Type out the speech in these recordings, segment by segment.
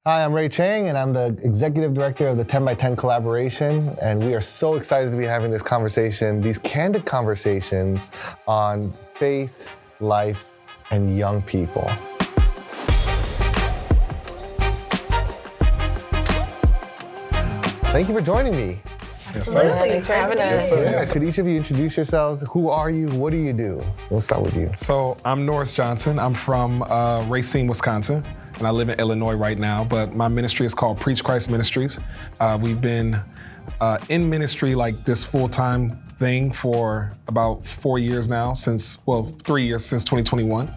Hi, I'm Ray Chang, and I'm the Executive Director of the 10 by 10 collaboration, and we are so excited to be having this conversation, these candid conversations on faith, life, and young people. Thank you for joining me. Absolutely. Thanks for having us. Yeah, could each of you introduce yourselves? Who are you? What do you do? We'll start with you. So I'm Norris Johnson. I'm from Racine, Wisconsin, and I live in Illinois right now, but my ministry is called Preach Christ Ministries. We've been in ministry like this full-time thing for about 4 years now, 3 years, since 2021.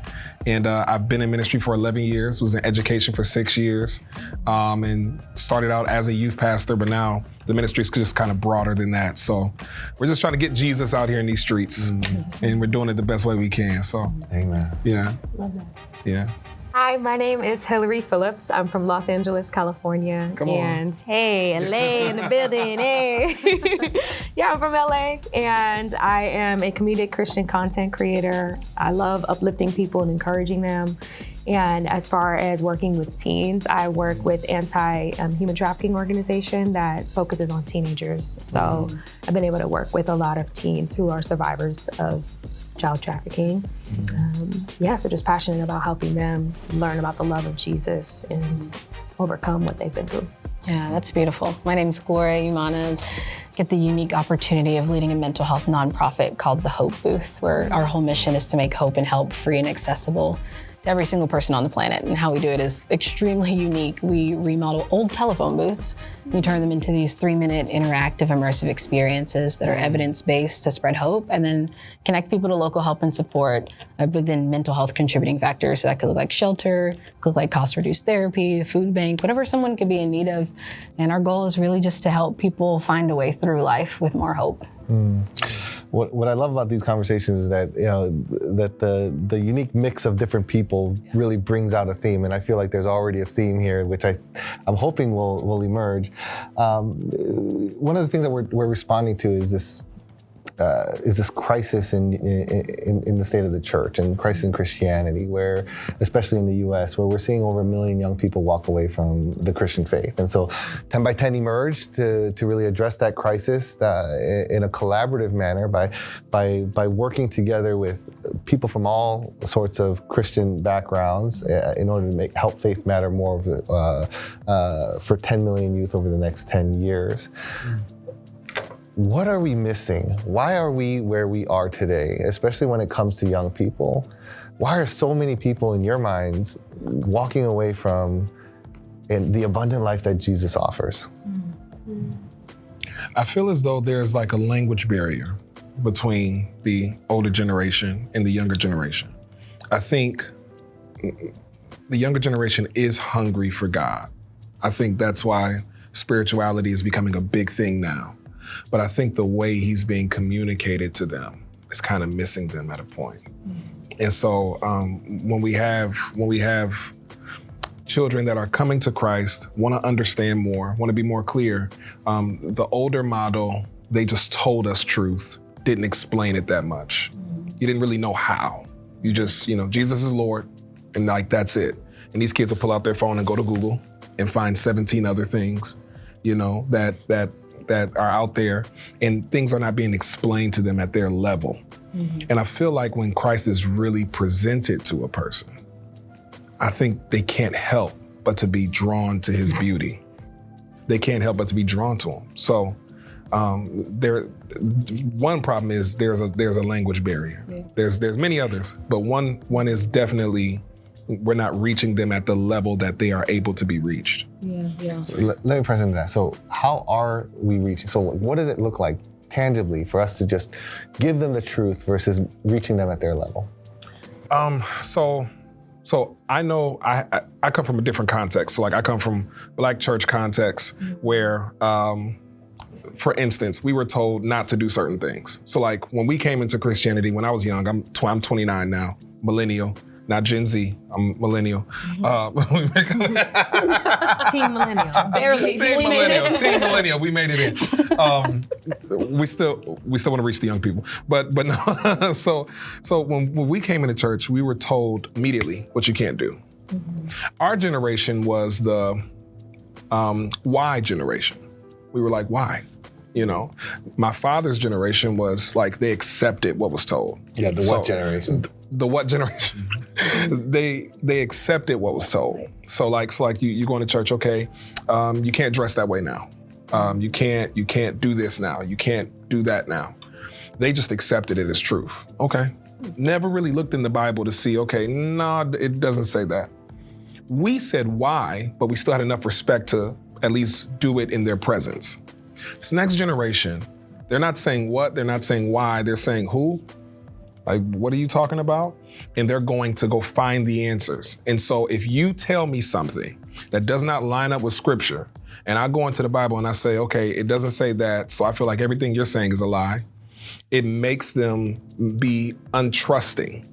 And I've been in ministry for 11 years, was in education for 6 years, and started out as a youth pastor, but now the ministry is just kind of broader than that. So we're just trying to get Jesus out here in these streets, and we're doing it the best way we can, so. Amen. Yeah. Love that. Yeah. Hi, my name is Hillary Phillips. I'm from Los Angeles, California. Come on. And hey, LA in the building, hey. Yeah, I'm from LA, and I am a comedic Christian content creator. I love uplifting people and encouraging them. And as far as working with teens, I work with anti-human trafficking organization that focuses on teenagers. So I've been able to work with a lot of teens who are survivors of child trafficking. So just passionate about helping them learn about the love of Jesus and overcome what they've been through. Yeah, that's beautiful. My name's Gloria Umana. Get the unique opportunity of leading a mental health nonprofit called the Hope Booth, where our whole mission is to make hope and help free and accessible to every single person on the planet. And how we do it is extremely unique. We remodel old telephone booths. We turn them into these 3-minute interactive immersive experiences that are evidence-based to spread hope and then connect people to local help and support within mental health contributing factors. So that could look like shelter, could look like cost-reduced therapy, a food bank, whatever someone could be in need of. And our goal is really just to help people find a way through life with more hope. What I love about these conversations is that that the unique mix of different people really brings out a theme, and I feel like there's already a theme here, which I'm hoping will emerge. One of the things that we're responding to is this crisis in the state of the church and crisis in Christianity, where, especially in the U.S., where we're seeing over 1 million young people walk away from the Christian faith. And so 10 by 10 emerged to really address that crisis in a collaborative manner by working together with people from all sorts of Christian backgrounds in order to help faith matter more for 10 million youth over the next 10 years. What are we missing? Why are we where we are today, especially when it comes to young people? Why are so many people in your minds walking away from the abundant life that Jesus offers? I feel as though there's like a language barrier between the older generation and the younger generation. I think the younger generation is hungry for God. I think that's why spirituality is becoming a big thing now. But I think the way he's being communicated to them is kind of missing them at a point. And so when we have children that are coming to Christ, want to understand more, want to be more clear, the older model, they just told us truth, didn't explain it that much. You didn't really know how. You just, Jesus is Lord, and like that's it. And these kids will pull out their phone and go to Google and find 17 other things, that are out there, and things are not being explained to them at their level. And I feel like when Christ is really presented to a person, I think they can't help but to be drawn to his beauty. They can't help but to be drawn to him. So one problem is there's a language barrier. Yeah. There's many others, but one is definitely we're not reaching them at the level that they are able to be reached. Yeah. So let me present that. So how are we reaching? So what does it look like tangibly for us to just give them the truth versus reaching them at their level? So I know I come from a different context. So like I come from Black church context where, for instance, we were told not to do certain things. So like when we came into Christianity, when I was young, I'm 29 now, millennial. Not Gen Z, I'm millennial. Team millennial, barely. Team millennial, we made it in. We still want to reach the young people, but no. So when we came into church, we were told immediately what you can't do. Our generation was the Why generation? We were like, why? You know, my father's generation was like, they accepted what was told. Yeah, the what generation? The what generation? They accepted what was told. So like you going to church, okay, you can't dress that way now. You can't do this now. You can't do that now. They just accepted it as truth. Okay. Never really looked in the Bible to see, okay, no, it doesn't say that. We said why, but we still had enough respect to at least do it in their presence. This next generation, they're not saying what, they're not saying why, they're saying who. Like, what are you talking about? And they're going to go find the answers. And so if you tell me something that does not line up with scripture, and I go into the Bible and I say, okay, it doesn't say that, so I feel like everything you're saying is a lie, it makes them be untrusting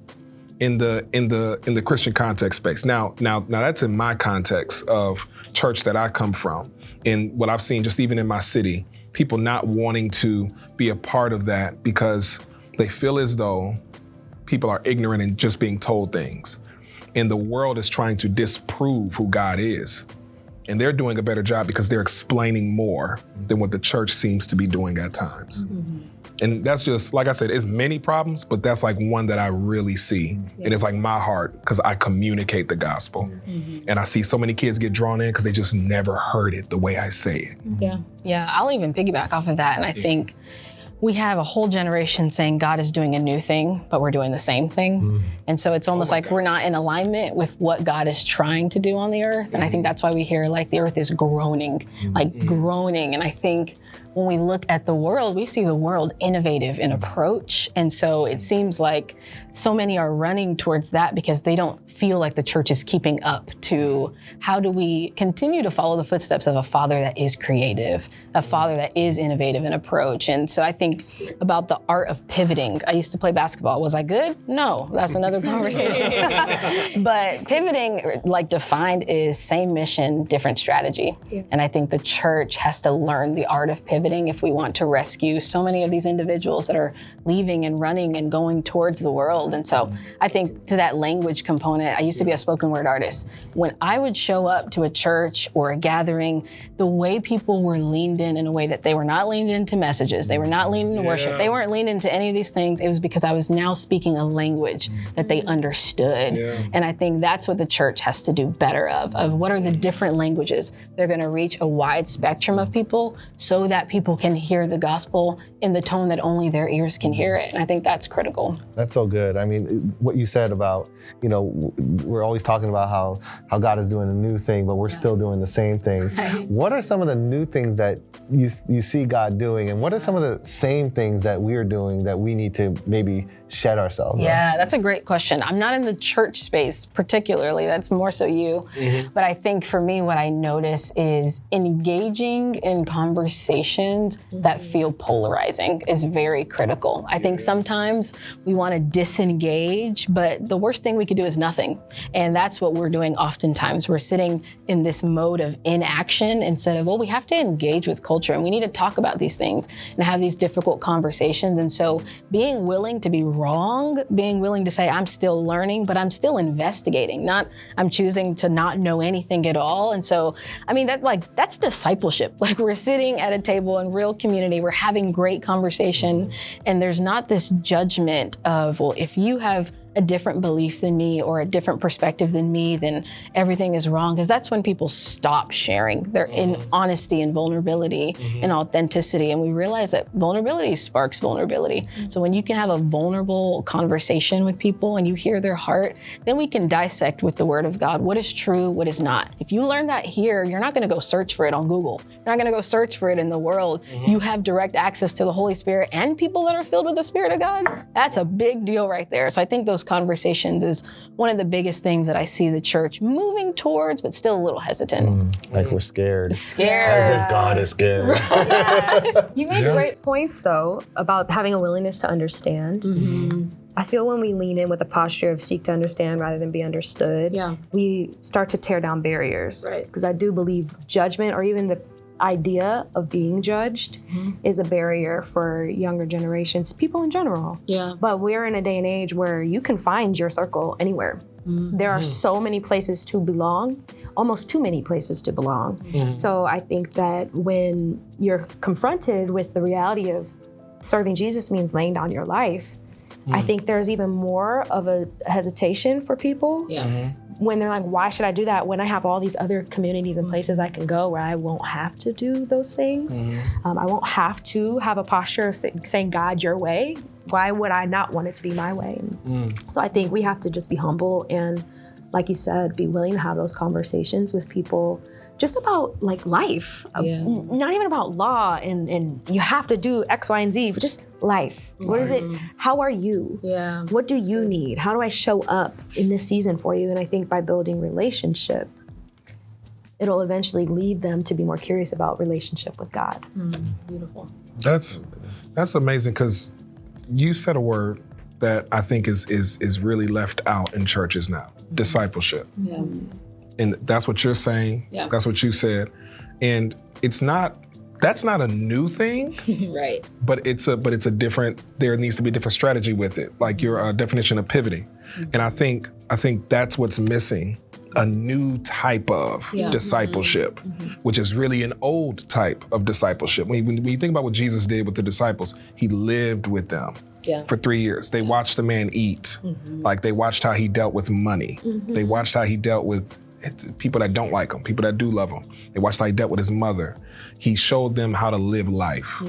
in the Christian context space. Now that's in my context of church that I come from. And what I've seen just even in my city, people not wanting to be a part of that because they feel as though people are ignorant and just being told things. And the world is trying to disprove who God is. And they're doing a better job because they're explaining more than what the church seems to be doing at times. Mm-hmm. And that's just, like I said, it's many problems, but that's like one that I really see. Yeah. And it's like my heart, because I communicate the gospel. Mm-hmm. And I see so many kids get drawn in because they just never heard it the way I say it. Yeah. Yeah, I'll even piggyback off of that. And I think we have a whole generation saying God is doing a new thing, but we're doing the same thing. Mm. And so it's almost like we're not in alignment with what God is trying to do on the earth. And I think that's why we hear like the earth is groaning, groaning. And I think when we look at the world, we see the world innovative in approach. And so it seems like so many are running towards that because they don't feel like the church is keeping up to how do we continue to follow the footsteps of a father that is creative, a father that is innovative in approach. And so I think about the art of pivoting. I used to play basketball. Was I good? No, that's another conversation. But pivoting, like defined, is same mission, different strategy. Yeah. And I think the church has to learn the art of pivoting if we want to rescue so many of these individuals that are leaving and running and going towards the world. And so I think to that language component, I used to be a spoken word artist. When I would show up to a church or a gathering, the way people were leaned in a way that they were not leaned into messages, they were not leaned into worship, they weren't leaned into any of these things. It was because I was now speaking a language that they understood. Yeah. And I think that's what the church has to do better of what are the different languages. They're going to reach a wide spectrum of people so that people can hear the gospel in the tone that only their ears can hear it. And I think that's critical. That's so good. I mean, what you said about, we're always talking about how God is doing a new thing, but we're still doing the same thing. Right. What are some of the new things that you see God doing, and what are some of the same things that we're doing that we need to maybe shed ourselves on? That's a great question. I'm not in the church space particularly, that's more so you. Mm-hmm. But I think for me, what I notice is engaging in conversations that feel polarizing is very critical. I think sometimes we want to disengage, but the worst thing we could do is nothing. And that's what we're doing oftentimes. We're sitting in this mode of inaction instead of, we have to engage with culture and we need to talk about these things and have these difficult conversations. And so being willing to be wrong, being willing to say, I'm still learning, but I'm still investigating, not I'm choosing to not know anything at all. And so, I mean, that's discipleship. Like we're sitting at a table in real community, we're having great conversation, and there's not this judgment of, if you have a different belief than me or a different perspective than me, then everything is wrong. Because that's when people stop sharing. They're in honesty and vulnerability and authenticity. And we realize that vulnerability sparks vulnerability. So when you can have a vulnerable conversation with people and you hear their heart, then we can dissect with the word of God what is true, what is not. If you learn that here, you're not going to go search for it on Google. You're not going to go search for it in the world. You have direct access to the Holy Spirit and people that are filled with the Spirit of God. That's a big deal right there. So I think those conversations is one of the biggest things that I see the church moving towards, but still a little hesitant. Like we're scared. Scared. As if God is scared. You make great points, though, about having a willingness to understand. Mm-hmm. I feel when we lean in with a posture of seek to understand rather than be understood, we start to tear down barriers. Right. Because I do believe judgment, or even the idea of being judged, is a barrier for younger generations, people in general. Yeah. But we're in a day and age where you can find your circle anywhere. There are so many places to belong. almost too many places to belong. So I think that when you're confronted with the reality of serving Jesus means laying down your life, I think there's even more of a hesitation for people when they're like, why should I do that when I have all these other communities and places I can go where I won't have to do those things. I won't have to have a posture of saying, God, your way. Why would I not want it to be my way? So I think we have to just be humble and, like you said, be willing to have those conversations with people just about like life, not even about law and you have to do X, Y, and Z, but just life. What is it? How are you? What do you need? How do I show up in this season for you? And I think by building relationship, it'll eventually lead them to be more curious about relationship with God. Beautiful. That's amazing, because you said a word that I think is really left out in churches now: discipleship. And that's what you're saying. That's what you said. And that's not a new thing. Right. But it's a different, there needs to be a different strategy with it. Like your definition of pivoting. And I think that's what's missing. A new type of discipleship, which is really an old type of discipleship. When you think about what Jesus did with the disciples, he lived with them for 3 years. They watched the man eat. Like, they watched how he dealt with money. They watched how he dealt with people that don't like him, people that do love him. They watched how he dealt with his mother. He showed them how to live life.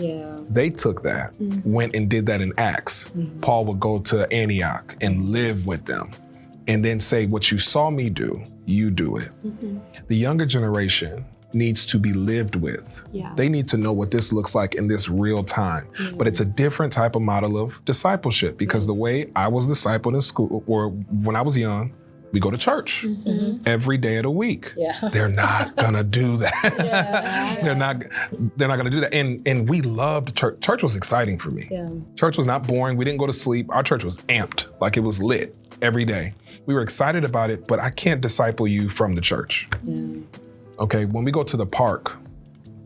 They took that, went and did that in Acts. Paul would go to Antioch and live with them and then say, what you saw me do, you do it. The younger generation needs to be lived with. They need to know what this looks like in this real time. But it's a different type of model of discipleship, because the way I was discipled in school, or when I was young, we go to church every day of the week. They're not gonna do that. They're not gonna do that. And we loved church. Church was exciting for me. Church was not boring. We didn't go to sleep. Our church was amped, like it was lit every day. We were excited about it, but I can't disciple you from the church. Okay, when we go to the park,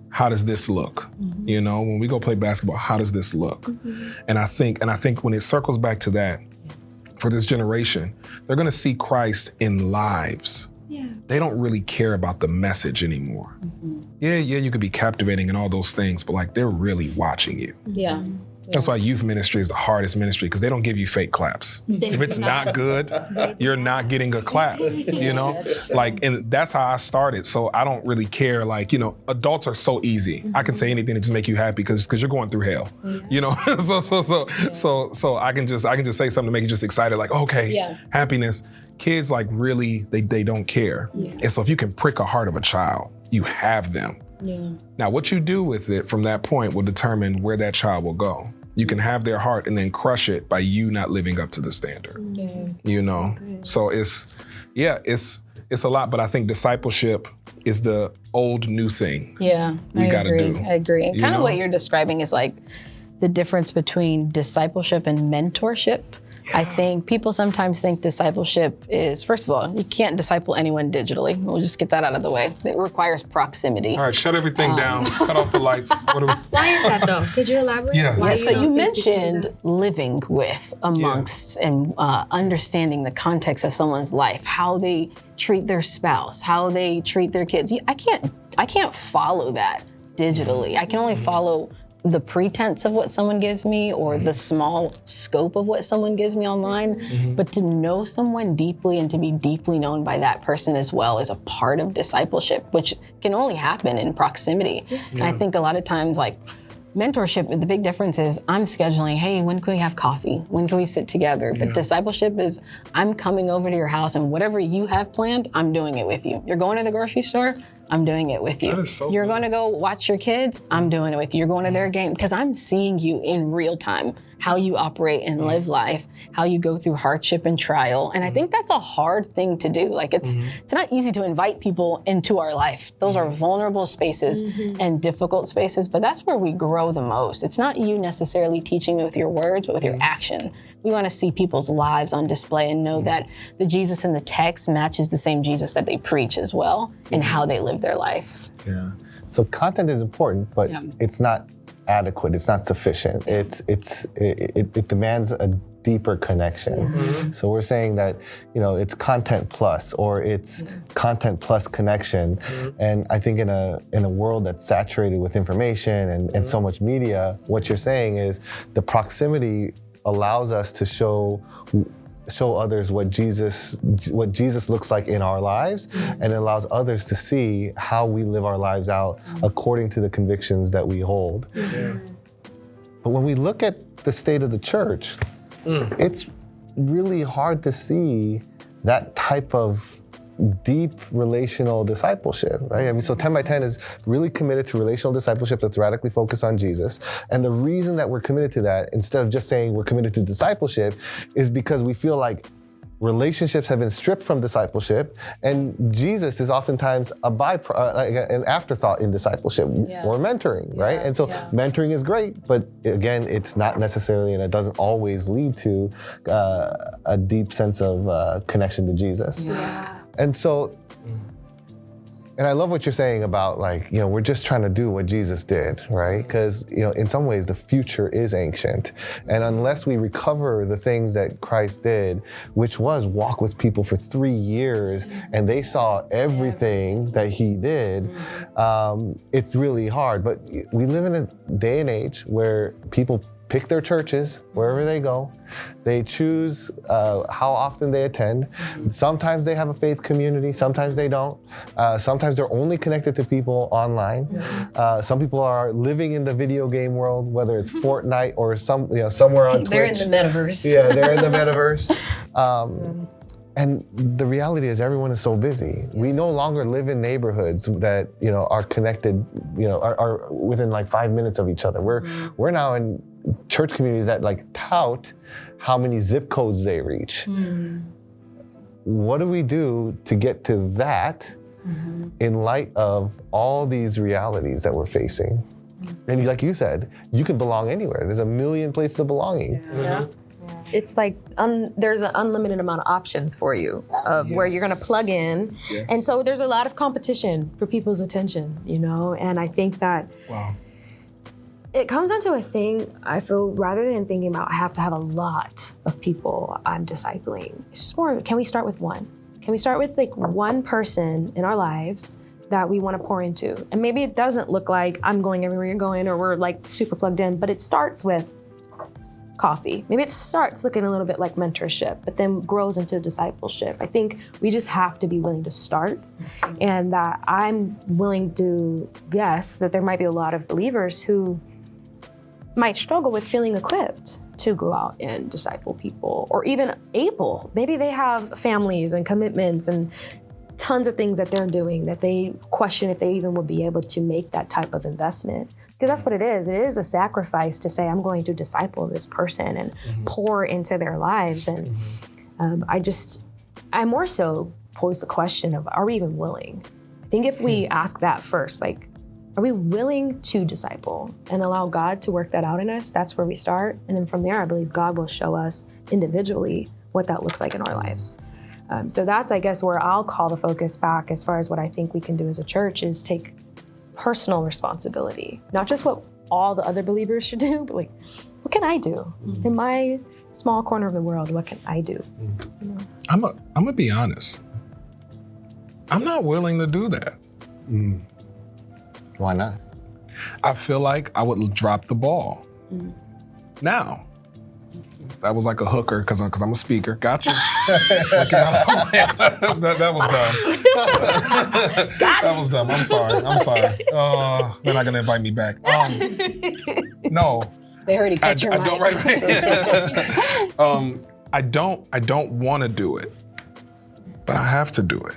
how does this look? You know, when we go play basketball, how does this look? And I think when it circles back to that, for this generation, they're gonna see Christ in lives. They don't really care about the message anymore. Yeah, you could be captivating and all those things, but like, they're really watching you. That's why youth ministry is the hardest ministry, because they don't give you fake claps. If it's not good, you're not getting a clap, you know? Like, and that's how I started. So I don't really care. Like, you know, adults are so easy. I can say anything to just make you happy because you're going through hell, you know? So I can just say something to make you just excited, like, okay, happiness. Kids, like, really, they don't care. And so if you can prick a heart of a child, you have them. Now, what you do with it from that point will determine where that child will go. You can have their heart and then crush it by you not living up to the standard. You know, so it's a lot. But I think discipleship is the old new thing. I gotta do. I agree. And kind of what you're describing is like the difference between discipleship and mentorship. I think people sometimes think discipleship is, first of all, you can't disciple anyone digitally. We'll just get that out of the way. It requires proximity. All right, shut everything down, cut off the lights. Why is that though? Could you elaborate? So you mentioned living with, amongst, and understanding the context of someone's life, how they treat their spouse, how they treat their kids. I can't follow that digitally. I can only follow the pretense of what someone gives me, or the small scope of what someone gives me online. But to know someone deeply and to be deeply known by that person as well is a part of discipleship, which can only happen in proximity. And I think a lot of times, like, mentorship, the big difference is I'm scheduling, hey, when can we have coffee? When can we sit together? But discipleship is I'm coming over to your house, and whatever you have planned, I'm doing it with you. You're going to the grocery store, I'm doing it with you. That is so You're good. going to go watch your kids, I'm doing it with you. You're going to their game, because I'm seeing you in real time, how you operate and live life, how you go through hardship and trial. And I think that's a hard thing to do. Like, it's not easy to invite people into our life. Those are vulnerable spaces and difficult spaces, but that's where we grow the most. It's not you necessarily teaching me with your words, but with your action. We want to see people's lives on display and know that the Jesus in the text matches the same Jesus that they preach as well, and how they live their life. So content is important, but it's not adequate. It's not sufficient. It demands a deeper connection. So we're saying that, it's content plus, or it's content plus connection. And I think in a world that's saturated with information and so much media, what you're saying is the proximity allows us to show others what Jesus looks like in our lives, and it allows others to see how we live our lives out according to the convictions that we hold. But when we look at the state of the church, it's really hard to see that type of deep relational discipleship, right? I mean, so 10 by 10 is really committed to relational discipleship that's radically focused on Jesus. And the reason that we're committed to that, instead of just saying we're committed to discipleship, is because we feel like relationships have been stripped from discipleship, and Jesus is oftentimes an afterthought in discipleship or mentoring, right? And so mentoring is great, but again, it's not necessarily, and it doesn't always lead to a deep sense of connection to Jesus. And so, and I love what you're saying about we're just trying to do what Jesus did, right? Because, in some ways the future is ancient. And unless we recover the things that Christ did, which was walk with people for 3 years and they saw everything that he did, it's really hard. But we live in a day and age where people pick their churches wherever they go. They choose how often they attend. Sometimes they have a faith community, sometimes they don't. Sometimes they're only connected to people online. Some people are living in the video game world, whether it's Fortnite or somewhere on Twitch. They're in the metaverse. Yeah, they're in the metaverse. And the reality is everyone is so busy. We no longer live in neighborhoods that, are connected, are within 5 minutes of each other. We're now in church communities that tout how many zip codes they reach. What do we do to get to that in light of all these realities that we're facing? And like you said, you can belong anywhere. There's a million places of belonging. It's like there's an unlimited amount of options for you of where you're going to plug in. And so there's a lot of competition for people's attention, and I think that it comes down to a thing, I feel, rather than thinking about I have to have a lot of people I'm discipling, it's just more, can we start with one? Can we start with one person in our lives that we want to pour into? And maybe it doesn't look like I'm going everywhere you're going or we're super plugged in, but it starts with coffee. Maybe it starts looking a little bit like mentorship, but then grows into discipleship. I think we just have to be willing to start, and that I'm willing to guess that there might be a lot of believers who might struggle with feeling equipped to go out and disciple people, or even able. Maybe they have families and commitments and tons of things that they're doing that they question if they even would be able to make that type of investment. Because that's what it is. It is a sacrifice to say, I'm going to disciple this person and pour into their lives. And I more so pose the question of, are we even willing? I think if we ask that first, are we willing to disciple and allow God to work that out in us? That's where we start. And then from there, I believe God will show us individually what that looks like in our lives. So that's, I guess, where I'll call the focus back as far as what I think we can do as a church is take personal responsibility. Not just what all the other believers should do, but what can I do? In my small corner of the world, what can I do? I'm gonna be honest. I'm not willing to do that. Why not? I feel like I would drop the ball. Now, that was like a hooker because I'm a speaker. Gotcha. that was dumb. That was dumb. I'm sorry. They're not gonna invite me back. No. They already cut your mic. I don't want to do it, but I have to do it.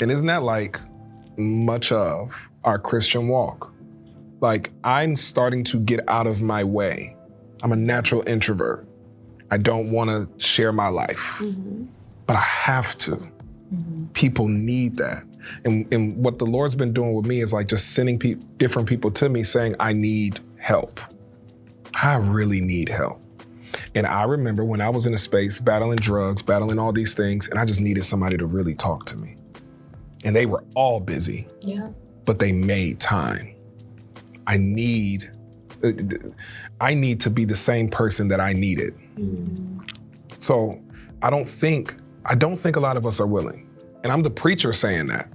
And isn't that much of our Christian walk? I'm starting to get out of my way. I'm a natural introvert. I don't want to share my life, but I have to. People need that. And what the Lord's been doing with me is just sending different people to me saying, I need help. I really need help. And I remember when I was in a space battling drugs, battling all these things, and I just needed somebody to really talk to me. And they were all busy, but they made time. I need to be the same person that I needed So I don't think a lot of us are willing. And I'm the preacher saying that.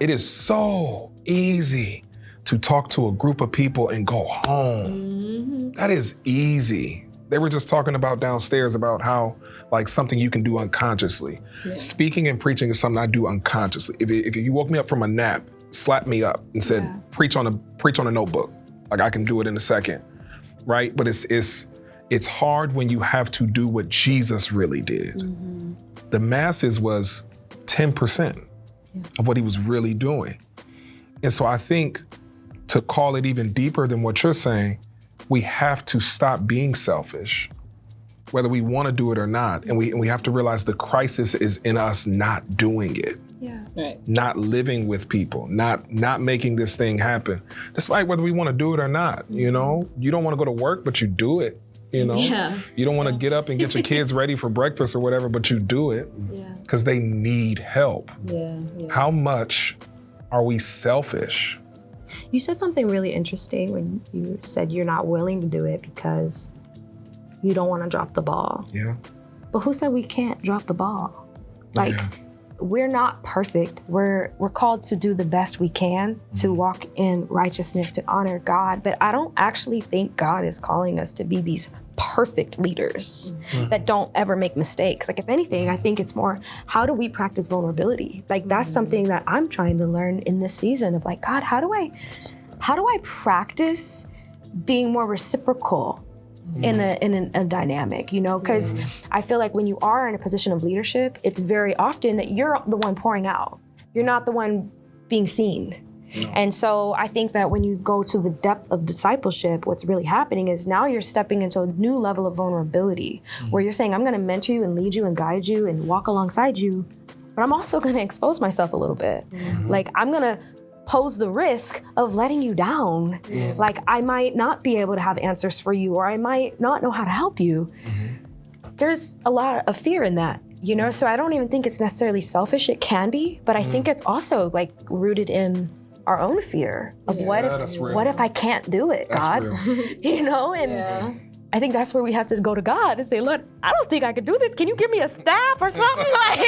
It is so easy to talk to a group of people and go home. That is easy. They were just talking about downstairs about how like something you can do unconsciously. Yeah. Speaking and preaching is something I do unconsciously. If you woke me up from a nap, slapped me up and said, preach on a notebook. Like I can do it in a second, right? But it's hard when you have to do what Jesus really did. The masses was 10% of what he was really doing. And so I think to call it even deeper than what you're saying, we have to stop being selfish, whether we want to do it or not. And we have to realize the crisis is in us not doing it. Yeah. Right. Not living with people, not making this thing happen, despite whether we want to do it or not. You know, you don't want to go to work, but you do it. You know, you don't want to get up and get your kids ready for breakfast or whatever, but you do it because they need help. How much are we selfish? You said something really interesting when you said you're not willing to do it because you don't want to drop the ball. Yeah. But who said we can't drop the ball? Like, we're not perfect. We're called to do the best we can to walk in righteousness, to honor God. But I don't actually think God is calling us to be these perfect leaders that don't ever make mistakes. Like, if anything, I think it's more, how do we practice vulnerability? Like, that's something that I'm trying to learn in this season of like, God, how do I practice being more reciprocal in a dynamic, you know? Because I feel like when you are in a position of leadership, it's very often that you're the one pouring out. You're not the one being seen. And so I think that when you go to the depth of discipleship, what's really happening is now you're stepping into a new level of vulnerability where you're saying, I'm going to mentor you and lead you and guide you and walk alongside you, but I'm also going to expose myself a little bit. Like, I'm going to pose the risk of letting you down. Like, I might not be able to have answers for you, or I might not know how to help you. There's a lot of fear in that, you know? So I don't even think it's necessarily selfish. It can be, but I think it's also like rooted in our own fear of what if I can't do it, God? You know? And I think that's where we have to go to God and say, look, I don't think I could do this. Can you give me a staff or something? Like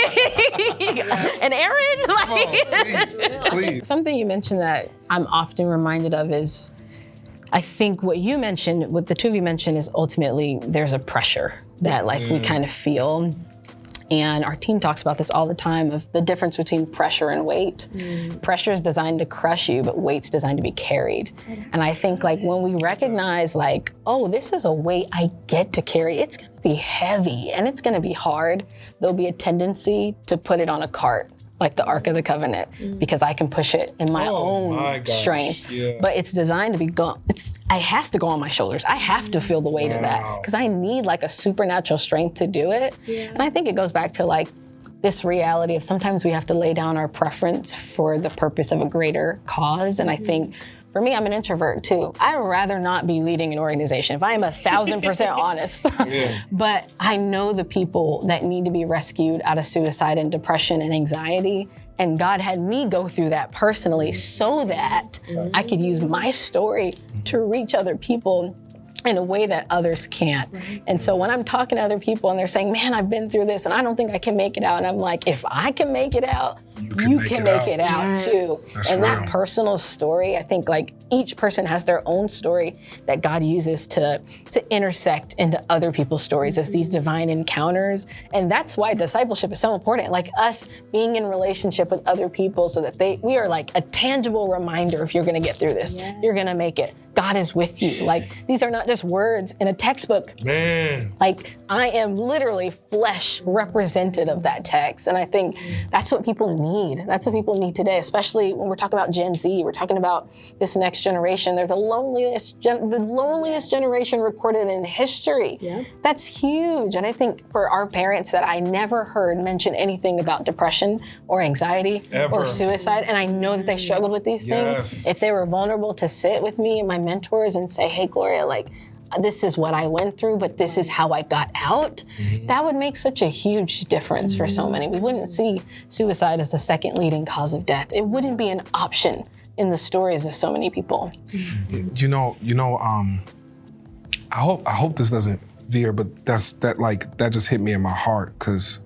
an errand? Like, Please. Something you mentioned that I'm often reminded of is, I think what you mentioned, what the two of you mentioned, is ultimately there's a pressure that like we kind of feel. And our team talks about this all the time, of the difference between pressure and weight. Pressure is designed to crush you, but weight's designed to be carried. And I think like when we recognize like, oh, this is a weight I get to carry, it's gonna be heavy and it's gonna be hard, there'll be a tendency to put it on a cart, like the Ark of the Covenant, because I can push it in my own strength. But it's designed to be it has to go on my shoulders. I have to feel the weight of that because I need like a supernatural strength to do it. And I think it goes back to like this reality of sometimes we have to lay down our preference for the purpose of a greater cause. And I think for me, I'm an introvert too. I'd rather not be leading an organization, if I am 1,000% honest. But I know the people that need to be rescued out of suicide and depression and anxiety. And God had me go through that personally so that I could use my story to reach other people in a way that others can't. And so when I'm talking to other people and they're saying, man, I've been through this and I don't think I can make it out. And I'm like, if I can make it out, you can make it out too. That's and real. That personal story, I think like each person has their own story that God uses to intersect into other people's stories as these divine encounters. And that's why discipleship is so important. Like us being in relationship with other people so that we are like a tangible reminder, if you're gonna get through this, you're gonna make it. God is with you. Like these are not just words in a textbook. Man. Like I am literally flesh representative of that text. And I think that's what people need. That's what people need today, especially when we're talking about Gen Z. We're talking about this next generation. They're the loneliest generation recorded in history. That's huge. And I think for our parents that I never heard mention anything about depression or anxiety or suicide, and I know that they struggled with these things. If they were vulnerable to sit with me and my mentors and say, hey, Gloria, like, this is what I went through, but this is how I got out, that would make such a huge difference for so many. We wouldn't see suicide as the second leading cause of death. It wouldn't be an option in the stories of so many people. I hope this doesn't Veer, but that just hit me in my heart because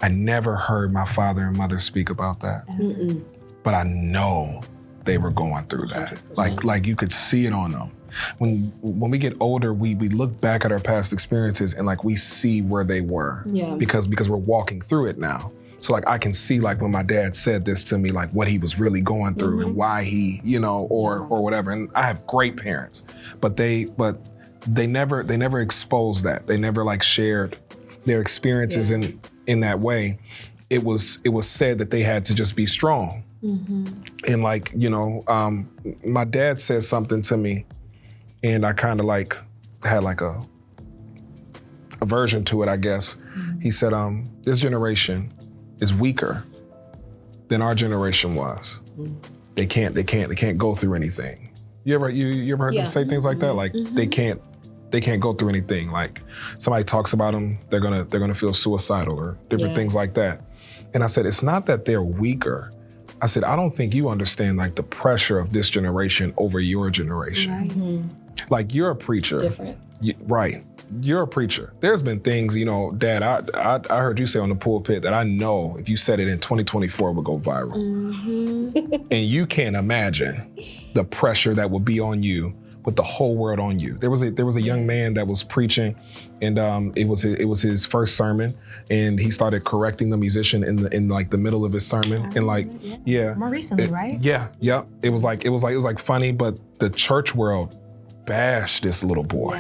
I never heard my father and mother speak about that. But I know they were going through that. Like you could see it on them. When we get older, we look back at our past experiences and like we see where they were because we're walking through it now. So like I can see like when my dad said this to me, like what he was really going through and why he, or whatever. And I have great parents, but they never exposed that. They never like shared their experiences in that way. It was said that they had to just be strong. And like, my dad said something to me and I kind of like had like a aversion to it, I guess. He said, this generation is weaker than our generation was. They can't go through anything. You ever heard them say things like that? Like they can't go through anything. Like somebody talks about them, they're gonna feel suicidal or different things like that. And I said, it's not that they're weaker. I said, I don't think you understand like the pressure of this generation over your generation. Like you're a preacher. Different. Right. You're a preacher. There's been things, Dad, I heard you say on the pulpit that I know if you said it in 2024 it would go viral. And you can't imagine the pressure that would be on you with the whole world on you. There was a young man that was preaching and it was his first sermon and he started correcting the musician in like the middle of his sermon and like more recently, right? It was like funny, but the church world bashed this little boy.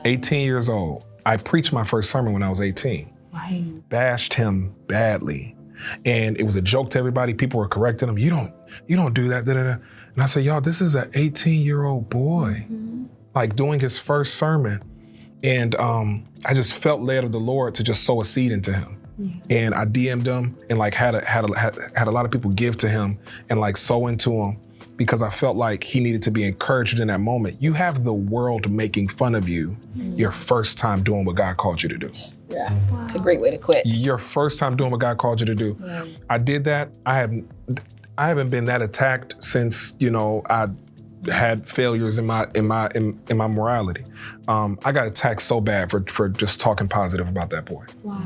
18 years old. I preached my first sermon when I was 18. Right. Bashed him badly. And it was a joke to everybody. People were correcting him. You don't do that. Da, da, da. And I said, y'all, this is an 18-year-old boy, like doing his first sermon. And I just felt led of the Lord to just sow a seed into him. And I DM'd him and like had a lot of people give to him and like sow into him because I felt like he needed to be encouraged in that moment. You have the world making fun of you your first time doing what God called you to do. Yeah, it's a great way to quit. Your first time doing what God called you to do. Yeah. I did that. I haven't been that attacked since I had failures in my morality. I got attacked so bad for just talking positive about that boy. Wow.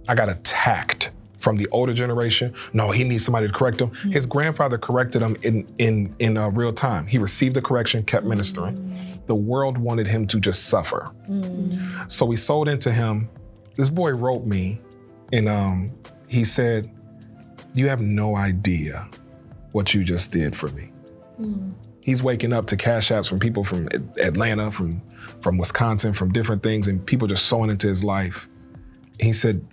I got attacked from the older generation. No, he needs somebody to correct him. His grandfather corrected him in real time. He received the correction, kept ministering. The world wanted him to just suffer. So we sold into him. This boy wrote me and he said, you have no idea what you just did for me. He's waking up to cash apps from people from Atlanta, from Wisconsin, from different things, and people just sowing into his life. He said,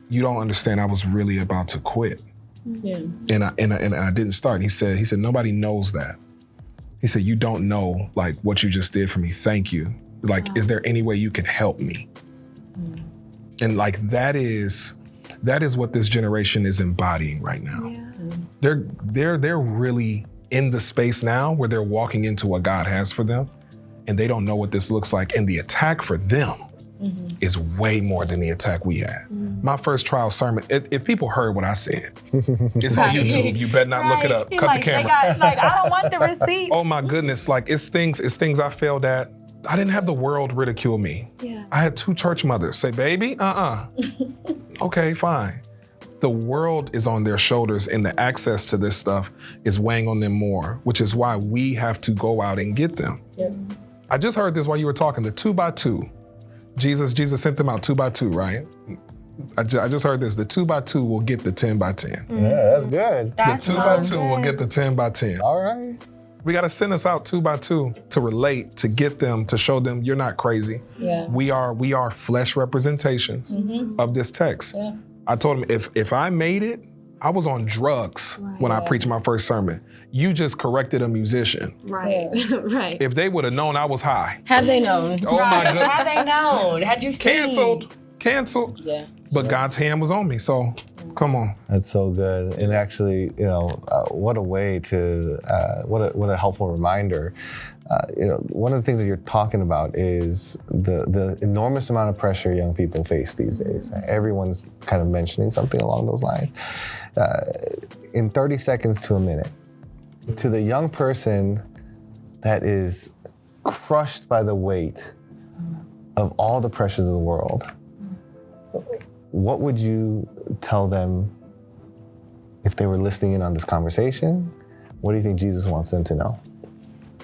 you don't understand, I was really about to quit. And I didn't start. He said, nobody knows that. He said, you don't know like what you just did for me. Thank you. Like, is there any way you can help me? And like that is what this generation is embodying right now. They're really in the space now where they're walking into what God has for them and they don't know what this looks like. And the attack for them is way more than the attack we had. My first trial sermon, if people heard what I said, it's on YouTube. You better not look it up. Cut the camera. I don't want the receipt. Oh my goodness, like it's things I failed at. I didn't have the world ridicule me. I had 2 church mothers say, baby, okay, fine. The world is on their shoulders and the access to this stuff is weighing on them more, which is why we have to go out and get them. I just heard this while you were talking, the 2x2. Jesus sent them out 2x2, right? I just heard this, the 2x2 will get the 10x10. Yeah, that's good. The 2x2 will get the 10x10. All right. We got to send us out 2x2 to relate, to get them, to show them you're not crazy. We are flesh representations of this text. I told him if I made it, I was on drugs when I preached my first sermon. You just corrected a musician. Right. If they would have known I was high. Had they known. Oh my goodness. Had they known? Had you seen? Canceled. Yeah. But God's hand was on me, so come on. That's so good. And actually, what a way to, what a helpful reminder. One of the things that you're talking about is the enormous amount of pressure young people face these days. Everyone's kind of mentioning something along those lines. In 30 seconds to a minute, to the young person that is crushed by the weight of all the pressures of the world, what would you tell them if they were listening in on this conversation? What do you think Jesus wants them to know?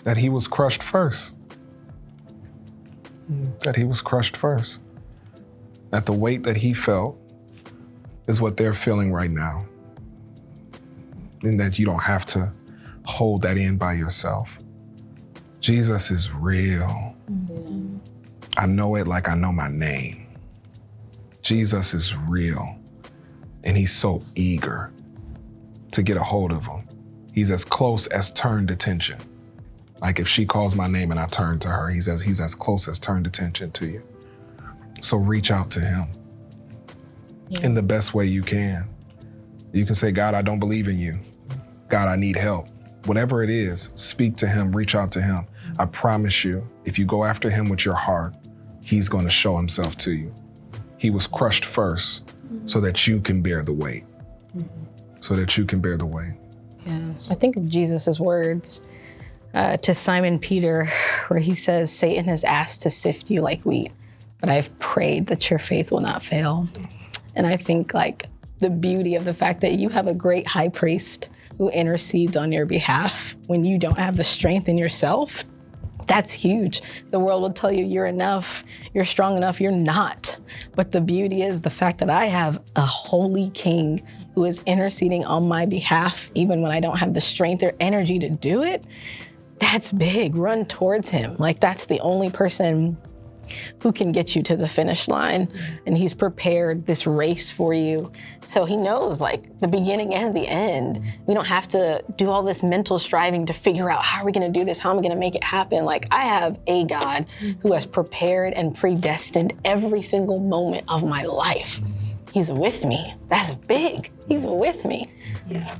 That he was crushed first. That he was crushed first. That the weight that he felt is what they're feeling right now. And that you don't have to hold that in by yourself. Jesus is real. Mm-hmm. I know it like I know my name. Jesus is real. And he's so eager to get a hold of him. He's as close as turned attention. Like if she calls my name and I turn to her, he's as close as turned attention to you. So reach out to him in the best way you can. You can say, God, I don't believe in you. God, I need help. Whatever it is, speak to him, reach out to him. I promise you, if you go after him with your heart, he's going to show himself to you. He was crushed first so that you can bear the weight. So that you can bear the weight. Yeah, I think of Jesus' words to Simon Peter, where he says, Satan has asked to sift you like wheat, but I've prayed that your faith will not fail. And I think like the beauty of the fact that you have a great high priest who intercedes on your behalf when you don't have the strength in yourself, that's huge. The world will tell you you're enough, you're strong enough, you're not. But the beauty is the fact that I have a holy king who is interceding on my behalf, even when I don't have the strength or energy to do it. That's big. Run towards him. Like that's the only person who can get you to the finish line. And he's prepared this race for you. So he knows like the beginning and the end. We don't have to do all this mental striving to figure out how are we going to do this? How am I going to make it happen? Like I have a God who has prepared and predestined every single moment of my life. He's with me. That's big. He's with me. Yeah.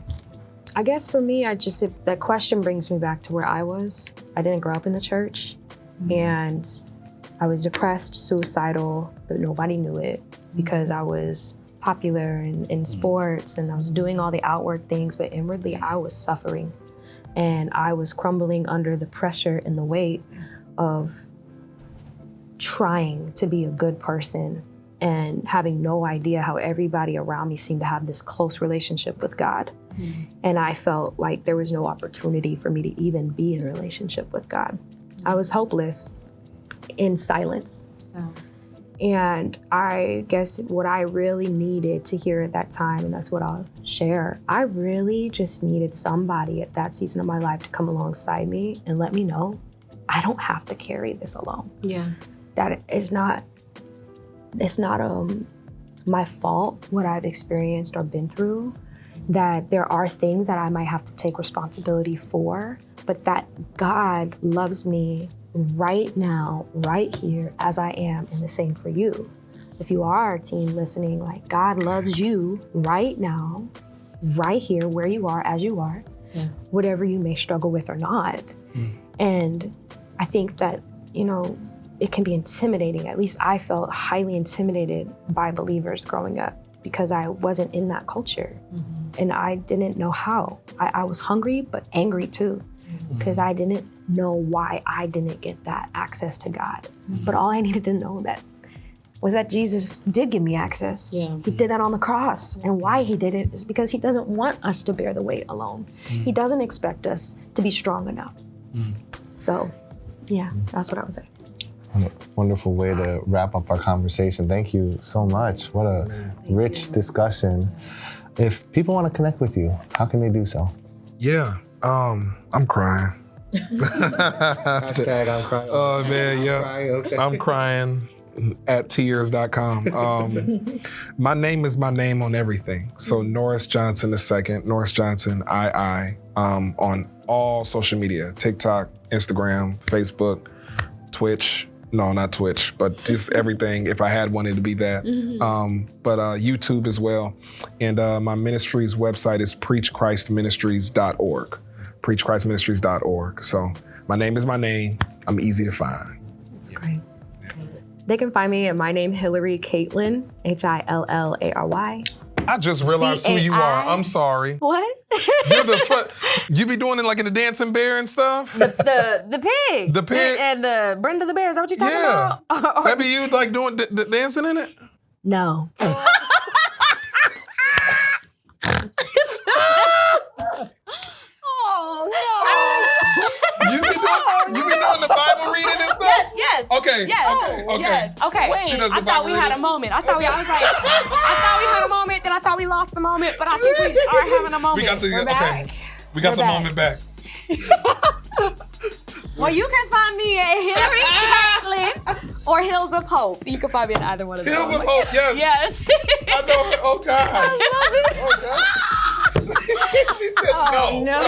I guess for me, that question brings me back to where I was. I didn't grow up in the church and I was depressed, suicidal, but nobody knew it because I was popular in sports and I was doing all the outward things, but inwardly I was suffering and I was crumbling under the pressure and the weight of trying to be a good person and having no idea how everybody around me seemed to have this close relationship with God. And I felt like there was no opportunity for me to even be in a relationship with God. I was hopeless in silence. Oh. And I guess what I really needed to hear at that time, and that's what I'll share, I really just needed somebody at that season of my life to come alongside me and let me know I don't have to carry this alone. Yeah. That it's not my fault, what I've experienced or been through, that there are things that I might have to take responsibility for, but that God loves me right now, right here, as I am, and the same for you. If you are a teen listening, like God loves you right now, right here, where you are, as you are, whatever you may struggle with or not. And I think that, it can be intimidating. At least I felt highly intimidated by believers growing up because I wasn't in that culture. And I didn't know how. I was hungry, but angry too, because I didn't know why I didn't get that access to God. But all I needed to know was that Jesus did give me access. Yeah. He did that on the cross. And why he did it is because he doesn't want us to bear the weight alone. He doesn't expect us to be strong enough. So, yeah, that's what I would say. Wonderful way to wrap up our conversation. Thank you so much. What a rich discussion. If people want to connect with you, how can they do so? Yeah, I'm crying. Hashtag I'm crying. Oh man, yeah. Okay. I'm crying at tears.com. My name is my name on everything. So Norris Johnson II, Norris Johnson II, on all social media, TikTok, Instagram, Facebook, Twitch. No, not Twitch, but just everything. If I had one, it'd be that. But YouTube as well. And my ministry's website is preachchristministries.org. preachchristministries.org. So my name is my name. I'm easy to find. That's great. They can find me at my name, Hillary Caitlin, Hillary. I just realized who you are. I'm sorry. What? You're the front. You be doing it like in the dancing bear and stuff? The pig. The pig. And the Brenda the Bear. Is that what you're talking Yeah. about? That be you like doing dancing in it? No. You be doing the Bible reading and stuff? Yes. Okay. Yes. Okay. Yes. Okay. She does the I thought Bible we had a reading. moment. I thought we had a moment, then I thought we lost the moment, but I think we are having a moment. We got the We're back. We got We're the back. moment back. Well, you can find me at Hillary Caitlin or Hills of Hope. You can find me at either one of those. Hills of Hope, yes. Yes. I know her. Oh, God. I love it. Oh, God. She said no. No.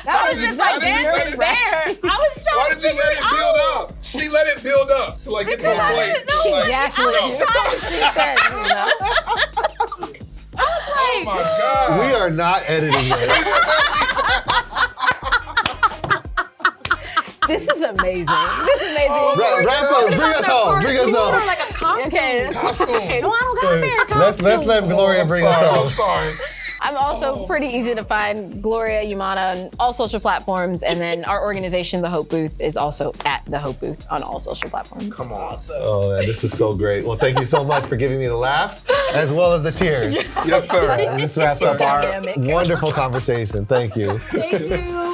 That was just like dancing bear. I was trying Why did you let it build up? She let it build up to like get to a place. She gaslit you. She said, Oh my God. We are not editing this. This is amazing. This is amazing. Rafa, bring us home. Bring us home. like a costume. Okay, Costume. No, I don't got a bear costume. Let's let Gloria bring us I'm home. sorry. I'm also pretty easy to find. Gloria Umana on all social platforms, and then our organization, The Hope Booth, is also at The Hope Booth on all social platforms. Come on. Oh man, this is so great. Well, thank you so much for giving me the laughs as well as the tears. Yes, sir. This wraps up our Dynamic. wonderful conversation. Thank you. Thank you.